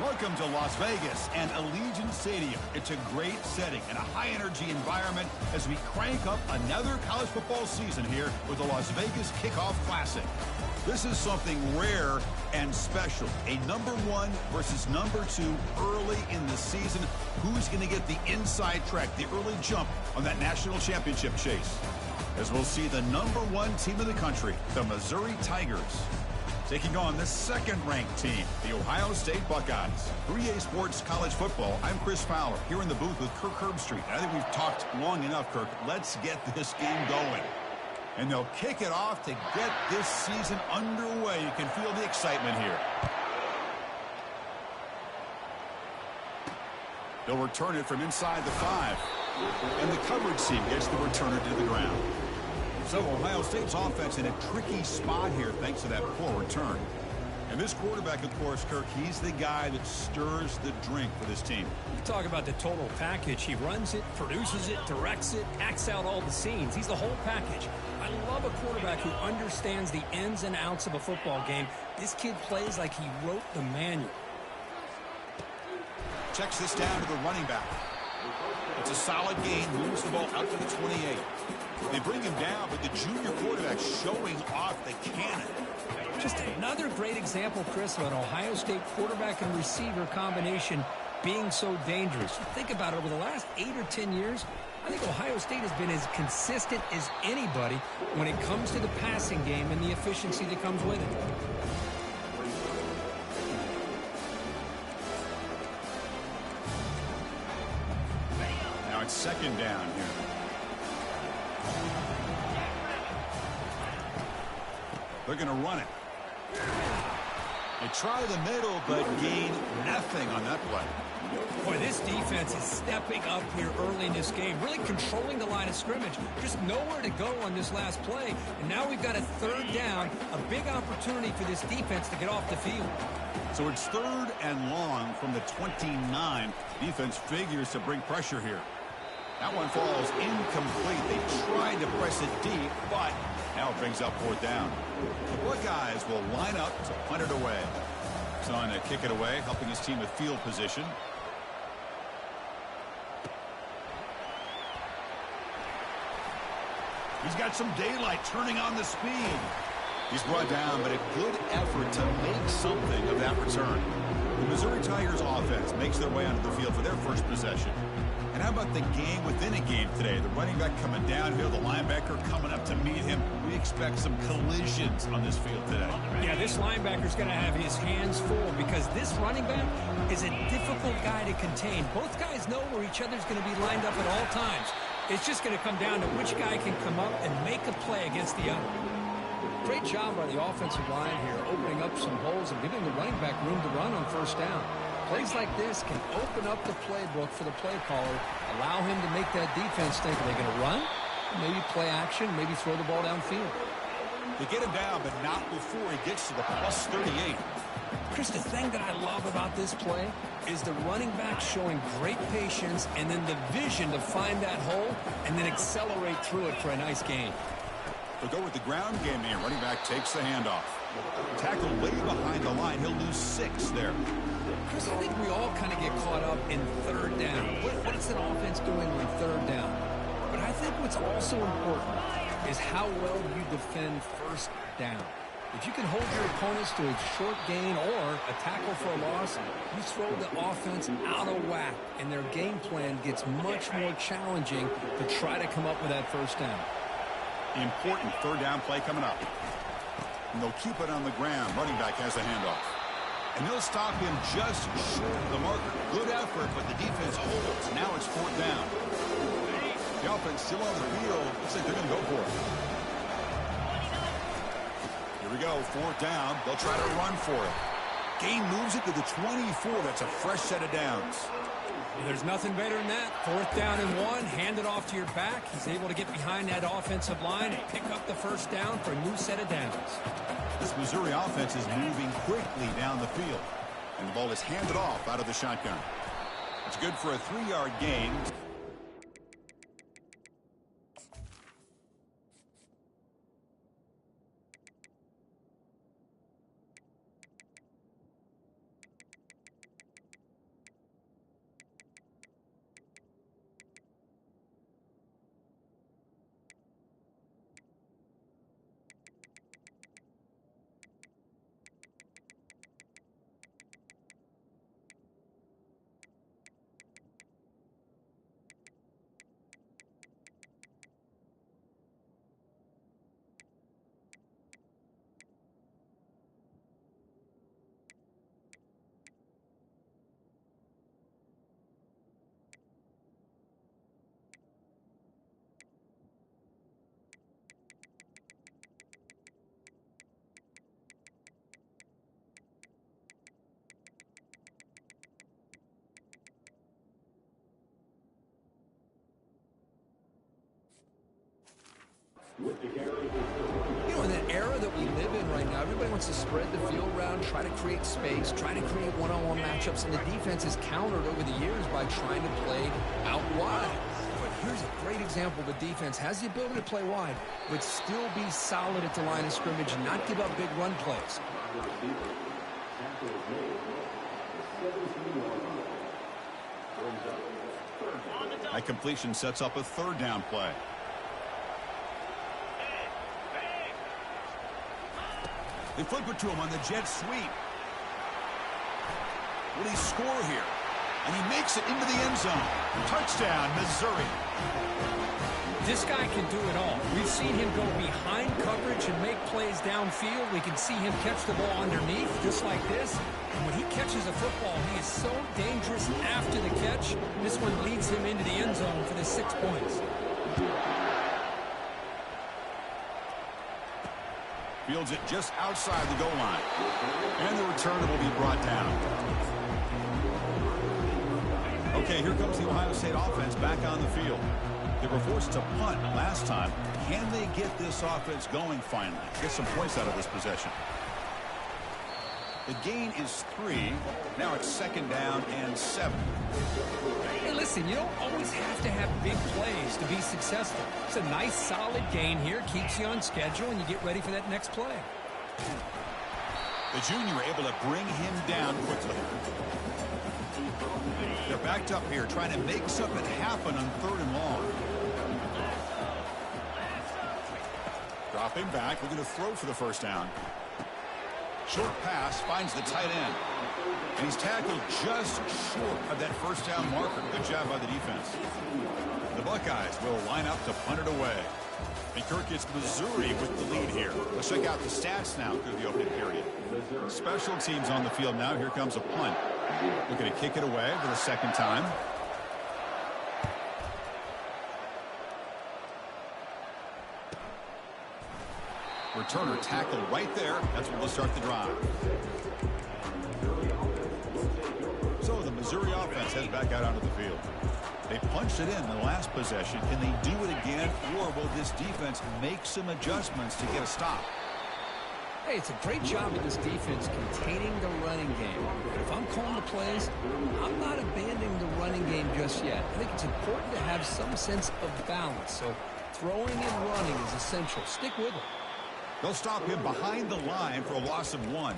Welcome to Las Vegas and Allegiant Stadium. It's a great setting and a high-energy environment as we crank up another college football season here with the Las Vegas Kickoff Classic. This is something rare and special. A #1 versus #2 early in the season. Who's going to get the inside track, the early jump on that national championship chase? As we'll see the #1 team in the country, the Missouri Tigers, taking on the second-ranked team, the Ohio State Buckeyes. 3A Sports College Football, I'm Chris Fowler, here in the booth with Kirk Herbstreit. I think we've talked long enough, Kirk. Let's get this game going. And they'll kick it off to get this season underway. You can feel the excitement here. They'll return it from inside the 5. And the coverage team gets the returner to the ground. So Ohio State's offense in a tricky spot here thanks to that poor return. And this quarterback, of course, Kirk, he's the guy that stirs the drink for this team. You talk about the total package. He runs it, produces it, directs it, acts out all the scenes. He's the whole package. I love a quarterback who understands the ins and outs of a football game. This kid plays like he wrote the manual. Checks this down to the running back. It's a solid gain, moves the ball out to the 28. They bring him down, but the junior quarterback showing off the cannon. Just another great example, Chris, of an Ohio State quarterback and receiver combination being so dangerous. Think about it, over the last 8 or 10 years, I think Ohio State has been as consistent as anybody when it comes to the passing game and the efficiency that comes with it. Now it's second down here. They're going to run it. They try the middle, but gain nothing on that play. Boy, this defense is stepping up here early in this game, really controlling the line of scrimmage. Just nowhere to go on this last play. And now we've got a third down, a big opportunity for this defense to get off the field. So it's 3rd and long from the 29. Defense figures to bring pressure here. That one falls incomplete. They tried to press it deep, but now it brings up 4th down. The Buckeyes will line up to punt it away. He's on to kick it away, helping his team with field position. He's got some daylight, turning on the speed. He's brought down, but a good effort to make something of that return. The Missouri Tigers offense makes their way onto the field for their first possession. And how about the game within a game today? The running back coming downhill, the linebacker coming up to meet him. We expect some collisions on this field today. Yeah, this linebacker's going to have his hands full because this running back is a difficult guy to contain. Both guys know where each other's going to be lined up at all times. It's just going to come down to which guy can come up and make a play against the other. Great job by the offensive line here, opening up some holes and giving the running back room to run on 1st down. Plays like this can open up the playbook for the play caller, allow him to make that defense think, are they going to run? Maybe play action, maybe throw the ball downfield. They get him down, but not before he gets to the plus 38. Chris, the thing that I love about this play is the running back showing great patience and then the vision to find that hole and then accelerate through it for a nice gain. They'll go with the ground game here. Running back takes the handoff. Tackle way behind the line. He'll lose 6 there. Chris, I think we all kind of get caught up in 3rd down. What is an offense doing on 3rd down? But I think what's also important is how well you defend 1st down. If you can hold your opponents to a short gain or a tackle for a loss, you throw the offense out of whack, and their game plan gets much more challenging to try to come up with that 1st down. The important 3rd down play coming up. And they'll keep it on the ground. Running back has a handoff. And they'll stop him just short of the marker. Good effort, but the defense holds. Now it's 4th down. The offense still on the field. Looks like they're going to go for it. Here we go, 4th down. They'll try to run for it. Gain moves it to the 24. That's a fresh set of downs. There's nothing better than that. 4th down and 1. Hand it off to your back. He's able to get behind that offensive line and pick up the 1st down for a new set of downs. This Missouri offense is moving quickly down the field. And the ball is handed off out of the shotgun. It's good for a 3-yard gain. You know, in that era that we live in right now, everybody wants to spread the field around, try to create space, try to create one-on-one matchups, and the defense has countered over the years by trying to play out wide. But here's a great example. The defense has the ability to play wide, but still be solid at the line of scrimmage and not give up big run plays. That completion sets up a third down play. They flip it to him on the jet sweep. Will he score here? And he makes it into the end zone. Touchdown, Missouri. This guy can do it all. We've seen him go behind coverage and make plays downfield. We can see him catch the ball underneath, just like this. And when he catches a football, he is so dangerous after the catch. This one leads him into the end zone for the 6 points. Fields it just outside the goal line. And the return will be brought down. Okay, here comes the Ohio State offense back on the field. They were forced to punt last time. Can they get this offense going finally? Get some points out of this possession. The gain is 3. Now it's 2nd down and 7. Hey, listen, you don't always have to have big plays to be successful. It's a nice, solid gain here. Keeps you on schedule, and you get ready for that next play. The junior able to bring him down quickly. They're backed up here, trying to make something happen on 3rd and long. Dropping back, looking to throw for the first down. Short pass finds the tight end. And he's tackled just short of that first down marker. Good job by the defense. The Buckeyes will line up to punt it away. And Kirk, it's Missouri with the lead here. Let's check out the stats now through the opening period. Special teams on the field now. Here comes a punt. Looking to kick it away for the 2nd time. Returner tackle right there. That's what will start the drive. So the Missouri offense heads back out onto the field. They punched it in the last possession. Can they do it again, or will this defense make some adjustments to get a stop? Hey, it's a great job of this defense containing the running game. But if I'm calling the plays, I'm not abandoning the running game just yet. I think it's important to have some sense of balance. So throwing and running is essential. Stick with it. They'll stop him behind the line for a loss of 1.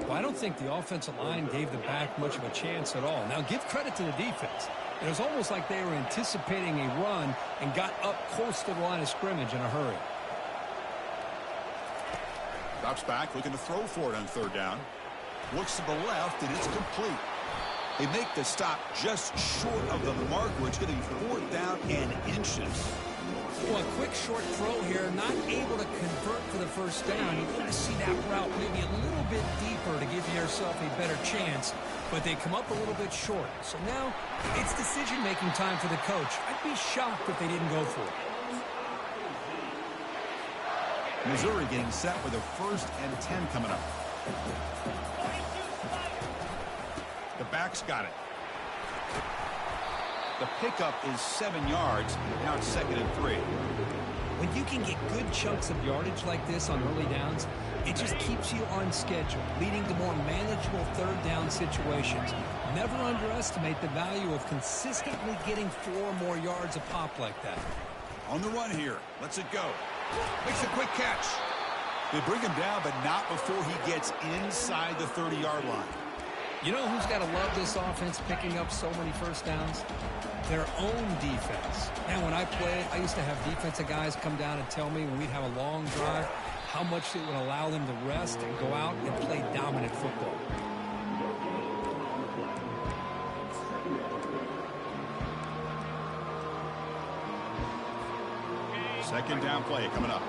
Well, I don't think the offensive line gave the back much of a chance at all. Now, give credit to the defense. It was almost like they were anticipating a run and got up close to the line of scrimmage in a hurry. Drops back, looking to throw for it on 3rd down. Looks to the left, and it's complete. They make the stop just short of the marker. It's going to be 4th down and inches. Well, a quick short throw here, not able to convert for the first down. You want to see that route maybe a little bit deeper to give yourself a better chance, but they come up a little bit short. So now it's decision-making time for the coach. I'd be shocked if they didn't go for it. Missouri getting set with a 1st and 10 coming up. The back's got it. The pickup is 7 yards. Now it's 2nd and 3. When you can get good chunks of yardage like this on early downs, it just keeps you on schedule, leading to more manageable 3rd down situations. Never underestimate the value of consistently getting 4 more yards a pop like that. On the run here. Lets it go. Makes a quick catch. They bring him down, but not before he gets inside the 30-yard line. You know who's got to love this offense picking up so many first downs? Their own defense. And when I played, I used to have defensive guys come down and tell me when we'd have a long drive how much it would allow them to rest and go out and play dominant football. Second down play coming up.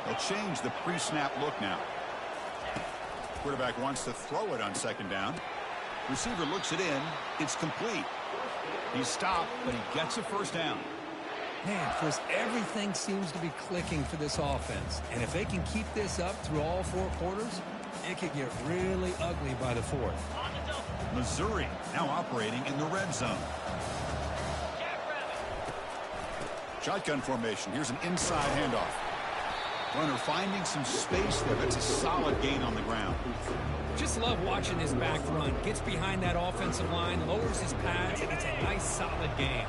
They'll change the pre-snap look now. Quarterback wants to throw it on 2nd down. Receiver looks it in. It's complete. He's stopped, but he gets a first down. Man, Chris, everything seems to be clicking for this offense. And if they can keep this up through all 4 quarters, it could get really ugly by the 4th. Missouri now operating in the red zone. Shotgun formation. Here's an inside handoff. Runner finding some space there. That's a solid gain on the ground. Just love watching this back run. Gets behind that offensive line, lowers his pads, and it's a nice, solid gain.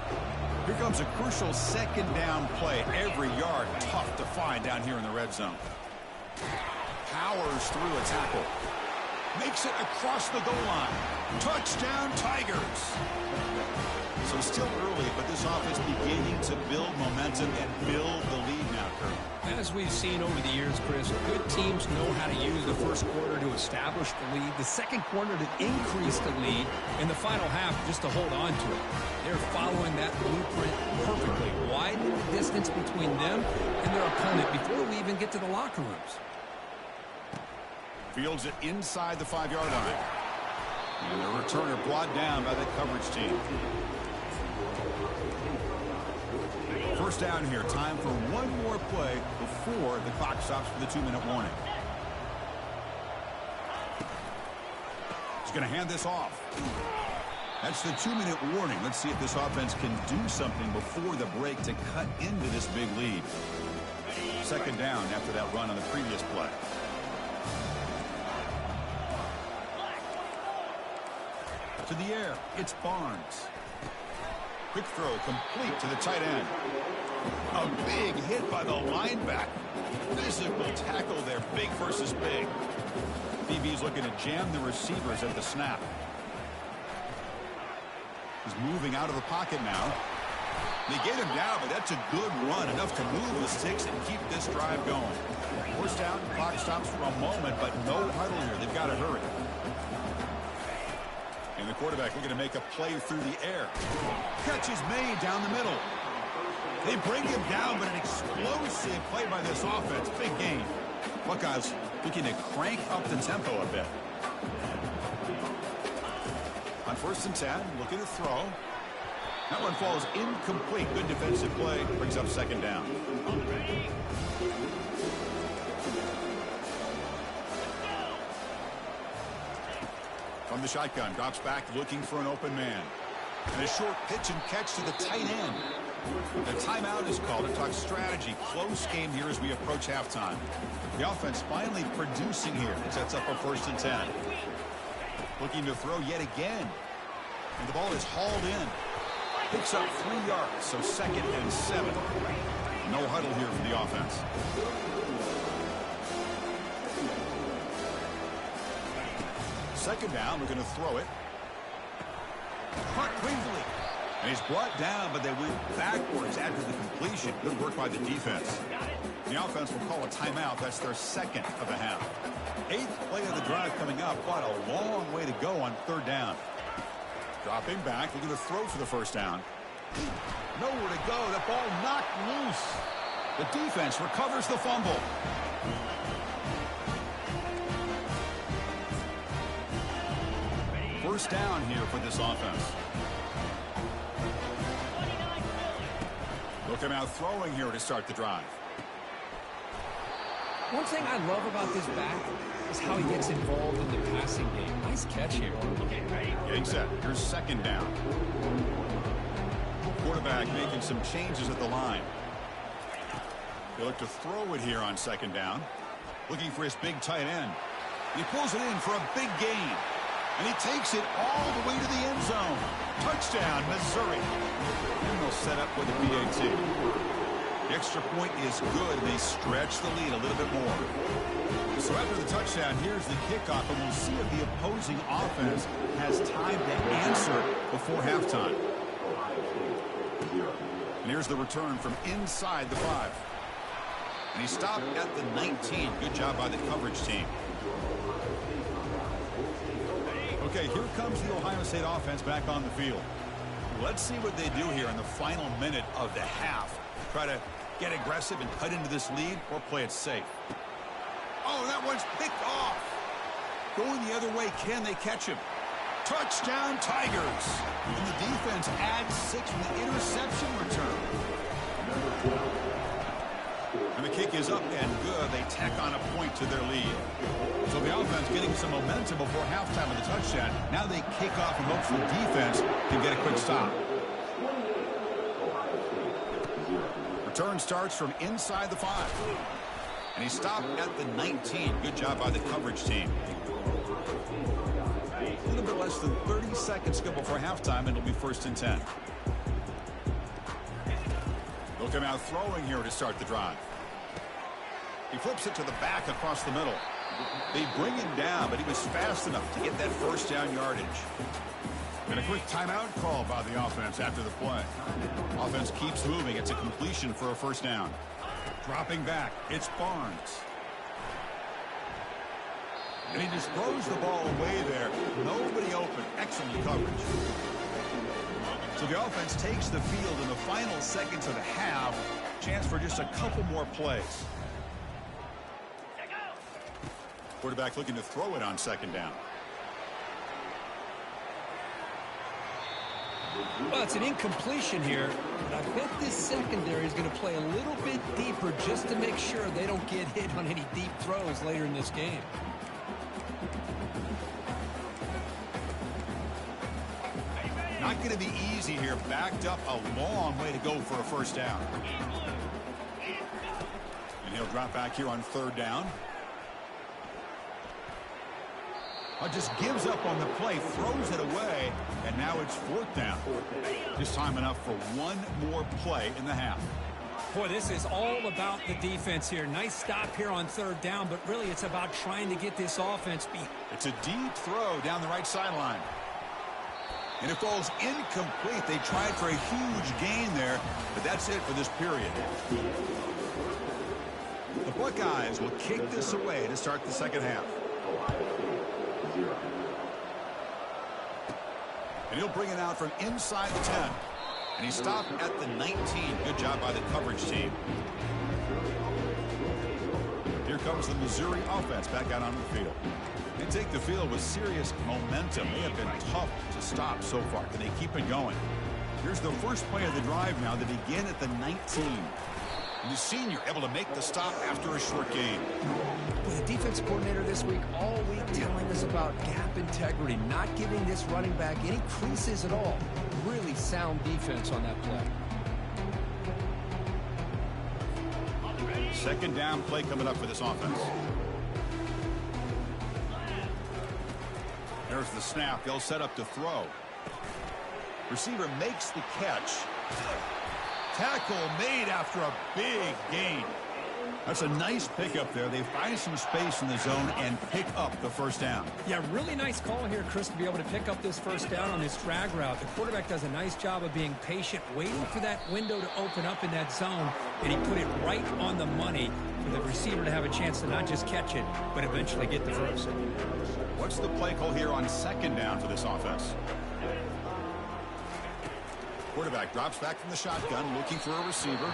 Here comes a crucial second down play. Every yard tough to find down here in the red zone. Powers through a tackle. Makes it across the goal line. Touchdown, Tigers. So still early, but this offense beginning to build momentum and build the lead now, Kurt. As we've seen over the years, Chris, good teams know how to use the first quarter to establish the lead, the second quarter to increase the lead, and the final half just to hold on to it. They're following that blueprint perfectly, widening the distance between them and their opponent before we even get to the locker rooms. Fields it inside the 5-yard line. And the returner brought down by the coverage team. First down here. Time for one more play before the clock stops for the 2-minute warning. He's going to hand this off. That's the 2-minute warning. Let's see if this offense can do something before the break to cut into this big lead. Second down after that run on the previous play. To the air, it's Barnes. Quick throw complete to the tight end. A big hit by the linebacker. Physical tackle there, big versus big. DB's looking to jam the receivers at the snap. He's moving out of the pocket now. They get him down, but that's a good run, enough to move the sticks and keep this drive going. Forced out, clock stops for a moment, but no huddle here. They've got to hurry. And the quarterback looking to make a play through the air. Catch is made down the middle. They bring him down, but an explosive play by this offense. Big gain. Buckeyes looking to crank up the tempo a bit. On 1st and 10, looking to throw. That one falls incomplete. Good defensive play. Brings up second down. From the shotgun, drops back looking for an open man. And a short pitch and catch to the tight end. The timeout is called to talk strategy. Close game here as we approach halftime. The offense finally producing here. It sets up a 1st and 10. Looking to throw yet again. And the ball is hauled in. Picks up 3 yards, so 2nd and 7. No huddle here for the offense. Second down, we're going to throw it. Caught cleanly. And he's brought down, but they went backwards after the completion. Good work by the defense. The offense will call a timeout. That's their 2nd of the half. 8th play of the drive coming up. Quite a long way to go on 3rd down. Dropping back, looking to throw for the 1st down. Nowhere to go. The ball knocked loose. The defense recovers the fumble. First down here for this offense. Look him out throwing here to start the drive. One thing I love about this back is how he gets involved in the passing game. Nice catch here. Getting set. Here's 2nd down. Quarterback making some changes at the line. They look to throw it here on 2nd down. Looking for his big tight end. He pulls it in for a big gain. And he takes it all the way to the end zone. Touchdown, Missouri. And they'll set up with a PAT. The extra point is good, and they stretch the lead a little bit more. So after the touchdown, here's the kickoff, and we'll see if the opposing offense has time to answer before halftime. And here's the return from inside the 5. And he stopped at the 19. Good job by the coverage team. Okay, here comes the Ohio State offense back on the field. Let's see what they do here in the final minute of the half. Try to get aggressive and cut into this lead or play it safe. Oh, that one's picked off. Going the other way, can they catch him? Touchdown, Tigers. And the defense adds 6 from the interception return. And the kick is up and good. They tack on a point to their lead. So the offense getting some momentum before halftime with a touchdown. Now they kick off and hope the defense can get a quick stop. Return starts from inside the 5. And he stopped at the 19. Good job by the coverage team. A little bit less than 30 seconds to go before halftime, and it'll be 1st and 10. They'll come out throwing here to start the drive. He flips it to the back across the middle. They bring him down, but he was fast enough to get that 1st down yardage. And a quick timeout call by the offense after the play. Offense keeps moving. It's a completion for a 1st down. Dropping back, it's Barnes. And he just throws the ball away there. Nobody open. Excellent coverage. So the offense takes the field in the final seconds of the half. Chance for just a couple more plays. Quarterback looking to throw it on 2nd down. Well, it's an incompletion here, but I bet this secondary is going to play a little bit deeper just to make sure they don't get hit on any deep throws later in this game. Not going to be easy here. Backed up a long way to go for a 1st down. And he'll drop back here on 3rd down. Just gives up on the play, throws it away, and now it's 4th down. Just time enough for one more play in the half. Boy, this is all about the defense here. Nice stop here on 3rd down, but really it's about trying to get this offense beat. It's a deep throw down the right sideline. And it falls incomplete. They tried for a huge gain there, but that's it for this period. The Buckeyes will kick this away to start the 2nd half. And he'll bring it out from inside the 10. And he stopped at the 19. Good job by the coverage team. Here comes the Missouri offense back out onto the field. They take the field with serious momentum. They have been tough to stop so far. Can they keep it going? Here's the first play of the drive now. They begin at the 19. And the senior able to make the stop after a short gain. Well, the defense coordinator this week, all week, telling us about gap integrity, not giving this running back any creases at all. Really sound defense on that play. 2nd down play coming up for this offense. There's the snap. They'll set up to throw. Receiver makes the catch. Tackle made after a big gain. That's a nice pickup there. They find some space in the zone and pick up the 1st down. Yeah, really nice call here, Chris, to be able to pick up this 1st down on this drag route. The quarterback does a nice job of being patient, waiting for that window to open up in that zone, and he put it right on the money for the receiver to have a chance to not just catch it, but eventually get the first. What's the play call here on 2nd down for this offense? Quarterback drops back from the shotgun, looking for a receiver.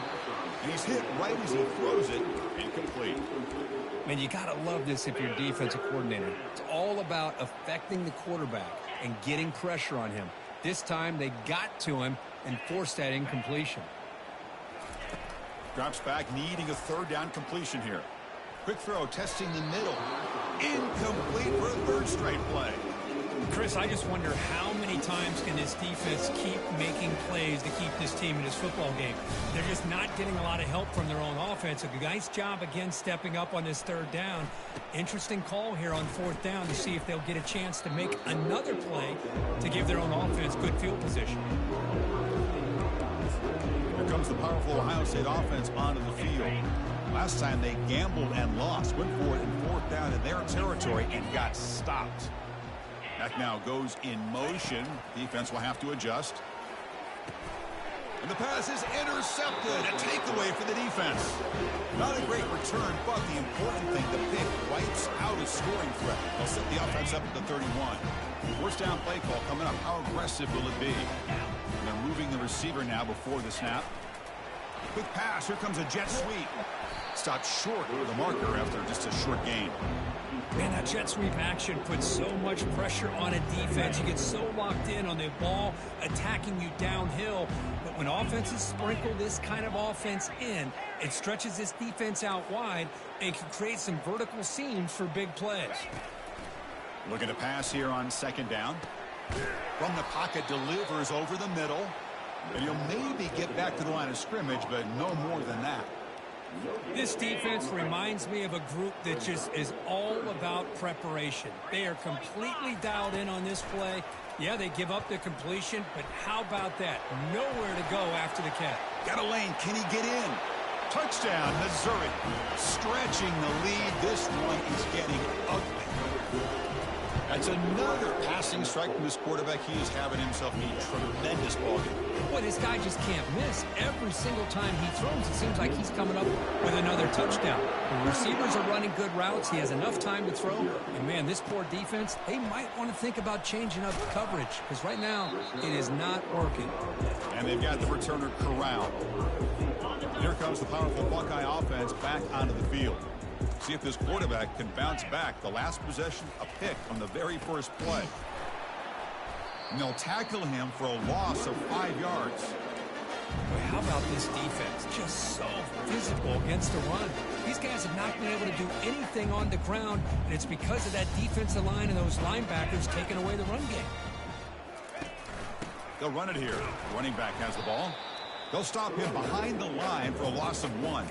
And he's hit right as he throws it. Incomplete. Man, you got to love this if you're a defensive coordinator. It's all about affecting the quarterback and getting pressure on him. This time they got to him and forced that incompletion. Drops back, needing a 3rd down completion here. Quick throw, testing the middle. Incomplete for a 3rd straight play. Chris, I just wonder how many times can this defense keep making plays to keep this team in this football game. They're just not getting a lot of help from their own offense. A nice job again stepping up on this 3rd down. Interesting call here on 4th down to see if they'll get a chance to make another play to give their own offense good field position. Here comes the powerful Ohio State offense onto the field. Last time they gambled and lost. Went for it in 4th down in their territory and got stopped. Back now goes in motion. Defense will have to adjust. And the pass is intercepted. A takeaway for the defense. Not a great return, but the important thing, the pick wipes out a scoring threat. They'll set the offense up at the 31. 1st down play call coming up. How aggressive will it be? And they're moving the receiver now before the snap. Quick pass. Here comes a jet sweep. Stopped short of the marker after just a short gain. Man, that jet sweep action puts so much pressure on a defense. You get so locked in on the ball attacking you downhill. But when offenses sprinkle this kind of offense in, it stretches this defense out wide and can create some vertical seams for big plays. Looking to pass here on 2nd down. From the pocket, delivers over the middle. And he'll maybe get back to the line of scrimmage, but no more than that. This defense reminds me of a group that just is all about preparation. They are completely dialed in on this play. Yeah, they give up the completion, but how about that? Nowhere to go after the catch. Got a lane. Can he get in? Touchdown, Missouri. Stretching the lead. This one is getting ugly. That's another passing strike from this quarterback. He is having himself a tremendous ballgame. Boy, this guy just can't miss. Every single time he throws, it seems like he's coming up with another touchdown. The receivers are running good routes. He has enough time to throw. And, man, this poor defense, they might want to think about changing up coverage because right now it is not working. And they've got the returner corralled. Here comes the powerful Buckeye offense back onto the field. See if this quarterback can bounce back. The last possession, a pick on the very first play. And they'll tackle him for a loss of 5 yards. Boy, how about this defense? Just so physical against the run. These guys have not been able to do anything on the ground, and it's because of that defensive line and those linebackers taking away the run game. They'll run it here. The running back has the ball. They'll stop him behind the line for a loss of 1.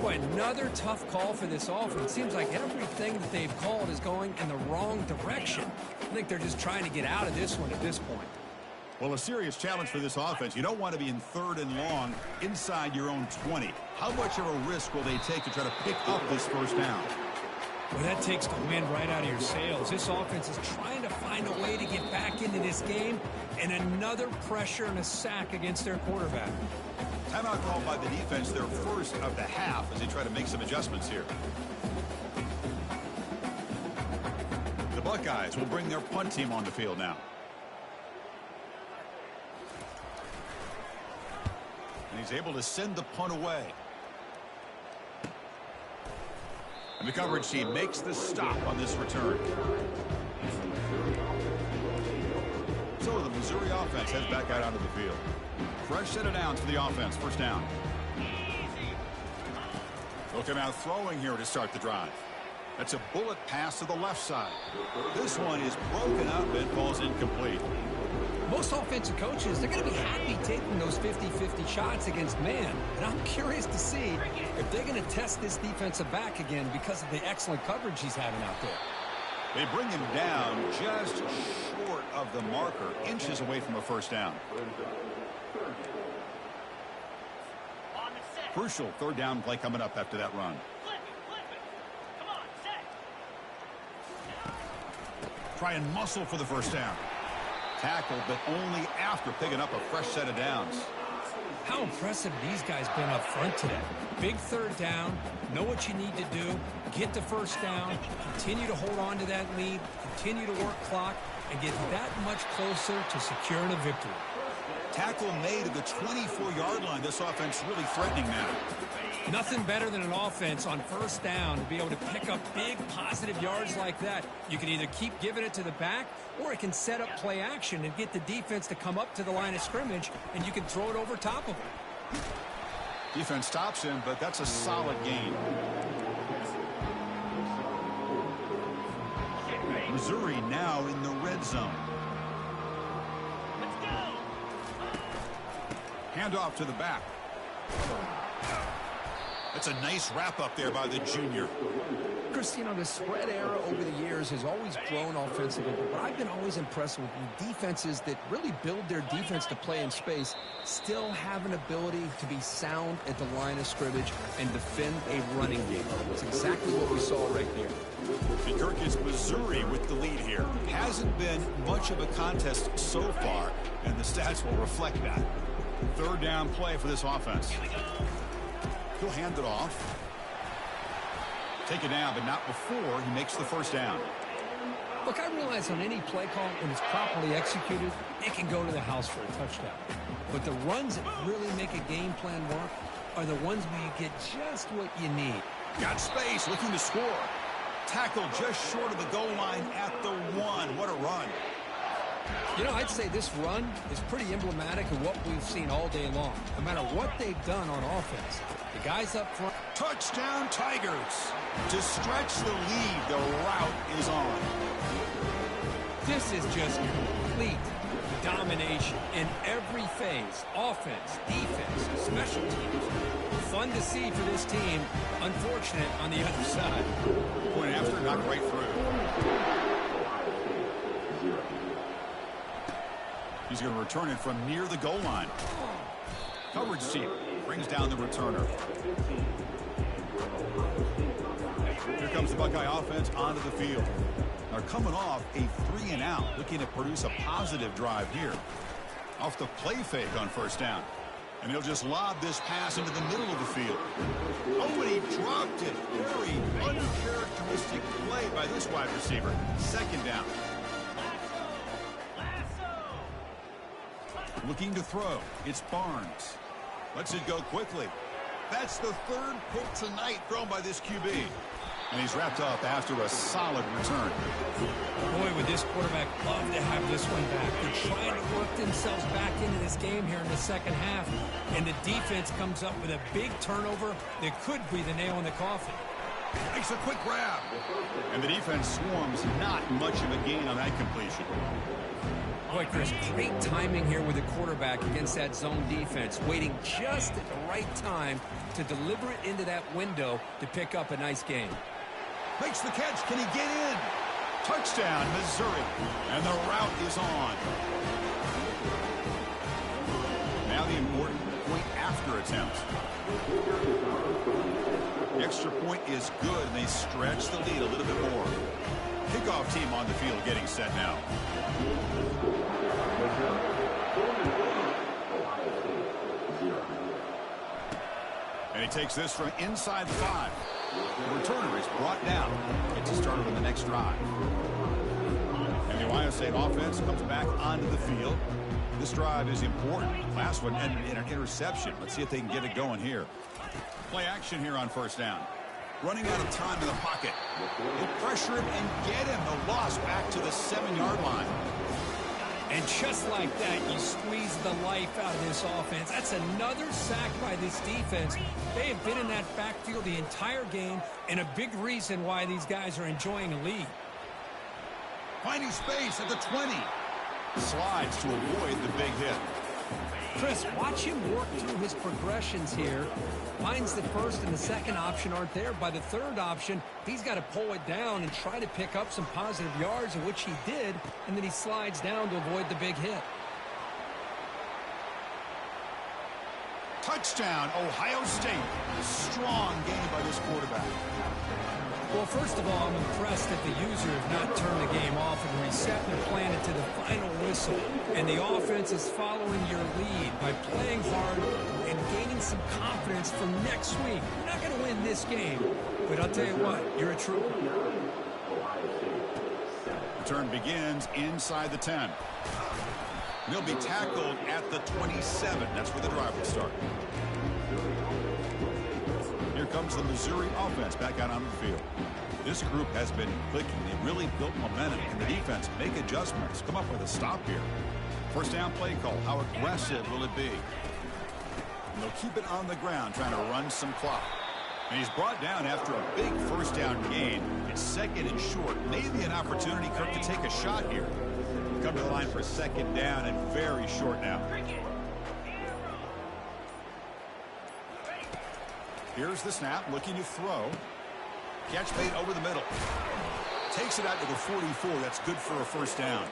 Boy, another tough call for this offense. Seems like everything that they've called is going in the wrong direction. I think they're just trying to get out of this one at this point. Well, a serious challenge for this offense. You don't want to be in 3rd and long inside your own 20. How much of a risk will they take to try to pick up this first down? Well, that takes the wind right out of your sails. This offense is trying to find a way to get back into this game, and another pressure and a sack against their quarterback. Timeout called by the defense, their first of the half, as they try to make some adjustments here. The Buckeyes will bring their punt team on the field now. And he's able to send the punt away. And the coverage team makes the stop on this return. So the Missouri offense heads back out onto the field. Fresh set of downs for the offense. First down. They'll come out throwing here to start the drive. That's a bullet pass to the left side. This one is broken up and falls incomplete. Most offensive coaches, they're going to be happy taking those 50-50 shots against man. And I'm curious to see if they're going to test this defensive back again because of the excellent coverage he's having out there. They bring him down just short of the marker, inches away from a first down. Crucial 3rd down play coming up after that run. Try and muscle for the first down. Tackle, but only after picking up a fresh set of downs. How impressive these guys been up front today. Big 3rd down, know what you need to do, get the first down, continue to hold on to that lead, continue to work clock, and get that much closer to securing a victory. Tackle made at the 24-yard line. This offense really threatening now. Nothing better than an offense on first down to be able to pick up big positive yards like that. You can either keep giving it to the back, or it can set up play action and get the defense to come up to the line of scrimmage, and you can throw it over top of them. Defense stops him, but that's a solid gain. Missouri now in the red zone. Handoff to the back. That's a nice wrap up there by the junior. Chris, you know, the spread era over the years has always grown offensively, but I've been always impressed with defenses that really build their defense to play in space, still have an ability to be sound at the line of scrimmage and defend a running game. That's exactly what we saw right there. And Kirk, is Missouri with the lead here. Hasn't been much of a contest so far, and the stats will reflect that. 3rd down play for this offense. He'll hand it off. Take it down, but not before he makes the first down. Look, I realize on any play call, when it's properly executed, it can go to the house for a touchdown. But the runs that really make a game plan work are the ones where you get just what you need. Got space, looking to score. Tackled just short of the goal line at the 1. What a run. You know, I'd say this run is pretty emblematic of what we've seen all day long. No matter what they've done on offense, the guys up front. Touchdown, Tigers. To stretch the lead, the route is on. This is just complete. The domination in every phase. Offense, defense, special teams. Fun to see for this team. Unfortunate on the other side. Point after, knocked right through. He's going to return it from near the goal line. Coverage team brings down the returner. Here comes the Buckeye offense onto the field. They're coming off a 3-and-out, looking to produce a positive drive here. Off the play fake on first down. And he'll just lob this pass into the middle of the field. Oh, and he dropped it. Very uncharacteristic play by this wide receiver. Second down. Looking to throw. It's Barnes. Lets it go quickly. That's the third pick tonight thrown by this QB. And he's wrapped up after a solid return. Boy, would this quarterback love to have this one back. They're trying to work themselves back into this game here in the second half. And the defense comes up with a big turnover that could be the nail in the coffin. Makes a quick grab. And the defense swarms. Not much of a gain on that completion. Boy, Chris, great timing here with the quarterback against that zone defense. Waiting just at the right time to deliver it into that window to pick up a nice gain. Makes the catch. Can he get in? Touchdown, Missouri. And the route is on. Now the important point after attempt. The extra point is good, and they stretch the lead a little bit more. Kickoff team on the field getting set now. And he takes this from inside the 5. The returner is brought down. Gets us started on the next drive. And the Ohio State offense comes back onto the field. This drive is important. Last one ended in an interception. Let's see if they can get it going here. Play action here on first down. Running out of time in the pocket. He'll pressure him and get him. The loss back to the 7-yard line. And just like that, you squeeze the life out of this offense. That's another sack by this defense. They have been in that backfield the entire game, and a big reason why these guys are enjoying a lead. Finding space at the 20. Slides to avoid the big hit. Chris, watch him work through his progressions here. Finds the first and the second option aren't there. By the third option, he's got to pull it down and try to pick up some positive yards, which he did, and then he slides down to avoid the big hit. Touchdown, Ohio State. Strong game by this quarterback. Well, first of all, I'm impressed that the user have not turned the game off and reset their plan into the final whistle. And the offense is following your lead by playing hard and gaining some confidence for next week. You're not going to win this game, but I'll tell you what, you're a trooper. Return begins inside the 10. He'll be tackled at the 27. That's where the drive will start. Here comes the Missouri offense back out on the field. This group has been clicking. They really built momentum, and the defense make adjustments. Come up with a stop here. First down play call. How aggressive will it be? And they'll keep it on the ground, trying to run some clock. And he's brought down after a big first down gain. It's second and short. Maybe an opportunity, Kirk, to take a shot here. Come to the line for second down and very short now. Here's the snap, looking to throw. Catch made over the middle. Takes it out to the 44. That's good for a first down.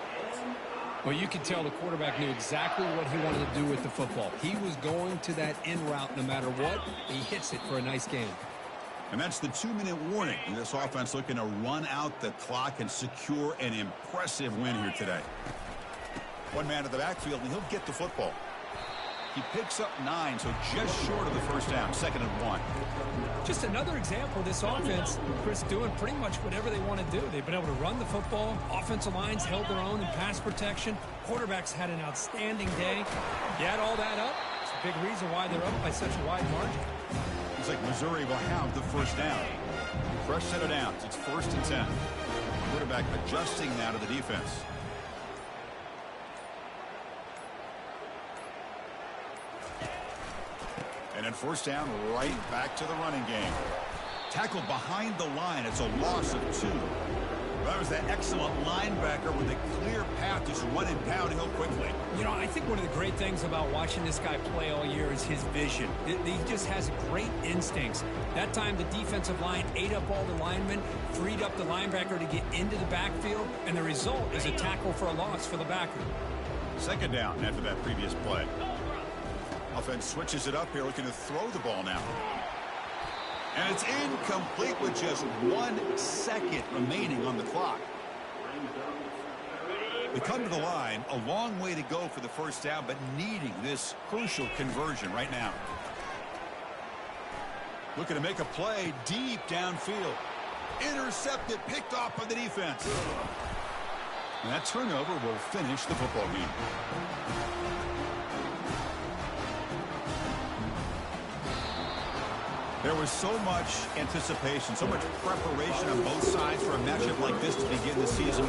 Well, you can tell the quarterback knew exactly what he wanted to do with the football. He was going to that in route no matter what. He hits it for a nice gain. And that's the 2-minute warning. And this offense looking to run out the clock and secure an impressive win here today. One man at the backfield, and he'll get the football. He picks up 9, so just short of the first down, 2nd and 1. Just another example of this offense, Chris, doing pretty much whatever they want to do. They've been able to run the football. Offensive lines held their own in pass protection. Quarterbacks had an outstanding day. You add all that up, it's a big reason why they're up by such a wide margin. Looks like Missouri will have the first down. Fresh set of downs. It's 1st and 10. Quarterback adjusting now to the defense. And then first down, right back to the running game. Tackled behind the line. It's a loss of 2. That was that excellent linebacker with a clear path clock just running downhill quickly. You know, I think one of the great things about watching this guy play all year is his vision. He just has great instincts. That time, the defensive line ate up all the linemen, freed up the linebacker to get into the backfield, and the result is a tackle for a loss for the backer. Second down after that previous play. Offense switches it up here, looking to throw the ball now. And it's incomplete with just 1 second remaining on the clock. We come to the line, a long way to go for the first down, but needing this crucial conversion right now. Looking to make a play deep downfield. Intercepted, picked off by the defense. And that turnover will finish the football game. There was so much anticipation, so much preparation on both sides for a matchup like this to begin the season.